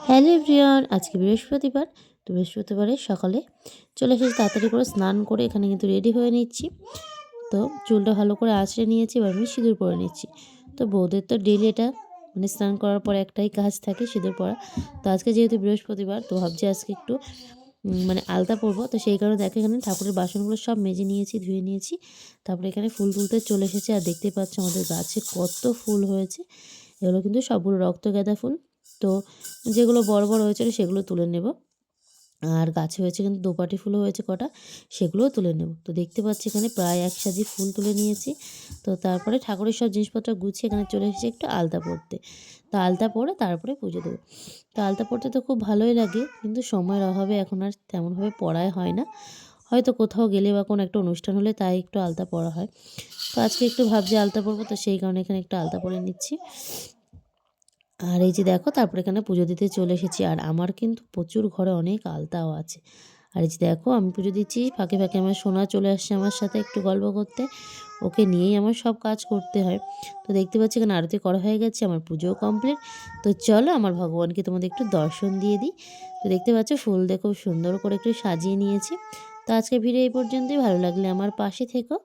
Hello everyone, আজকে বৃহস্পতিবার। তো বৃহস্পতিবারের সকালে চলে এসেছি, তাড়াতাড়ি করে স্নান করে এখানে কিন্তু রেডি হয়ে নিচ্ছি। তো চুলটা ভালো করে আঁচড়ে নিয়েছি, এবার আমি সিঁদুর পরে নিচ্ছি। তো বউদের তো ডেলি এটা মানে স্নান করার পর একটাই কাজ থাকে, সিঁদুর পরা। তো আজকে যেহেতু বৃহস্পতিবার, তো ভাবছি আজকে একটু মানে আলতা পরবো। তো সেই কারণে দেখো এখানে ঠাকুরের বাসনগুলো সব মেজে নিয়েছি, ধুয়ে নিয়েছি। তারপরে এখানে ফুল তুলতে চলে এসেছি। আর দেখতে পাচ্ছ আমাদের গাছে কত ফুল হয়েছে। এগুলো কিন্তু সবগুলো রক্তগাঁদা ফুল। তো যেগুলো বড় বড় হয়েছিল সেগুলো তুলে নেব। আর গাছে হয়েছে কিন্তু দোপাটি ফুলও হয়েছে কটা, সেগুলোও তুলে নেব। তো দেখতে পাচ্ছি এখানে প্রায় এক সাজি ফুল তুলে নিয়েছি। তো তারপরে ঠাকুরের সব জিনিসপত্র গুছিয়ে এখানে চলে এসেছি একটু আলতা পরতে। তো আলতা পরে তারপরে পুজো দেবো। তো আলতা পরতে তো খুব ভালোই লাগে, কিন্তু সময়ের অভাবে এখন আর তেমনভাবে পরাই হয় না। হয়তো কোথাও গেলে বা কোনো একটা অনুষ্ঠান হলে তাই একটু আলতা পরা হয়। তো আজকে একটু ভাবছি আলতা পরবো, তো সেই কারণে এখানে একটু আলতা পরে নিচ্ছি। আর এই যে দেখো তারপরে এখানে পুজো দিতে চলে এসেছি। আর আমার কিন্তু প্রচুর ঘরে অনেক আলতাও আছে। আর এই যে দেখো আমি পুজো দিচ্ছি, ফাঁকে ফাঁকে আমার সোনা চলে আসছে আমার সাথে একটু গল্প করতে। ওকে নিয়েই আমার সব কাজ করতে হয়। তো দেখতে পাচ্ছি এখানে আরতি করা হয়ে গেছে, আমার পুজোও কমপ্লিট। তো চলো আমার ভগবানকে তোমাদের একটু দর্শন দিয়ে দিই। তো দেখতে পাচ্ছ ফুল দিয়ে খুব সুন্দর করে একটু সাজিয়ে নিয়েছি। তো আজকে ভিডিও এই পর্যন্তই। ভালো লাগলে আমার পাশে থেকো।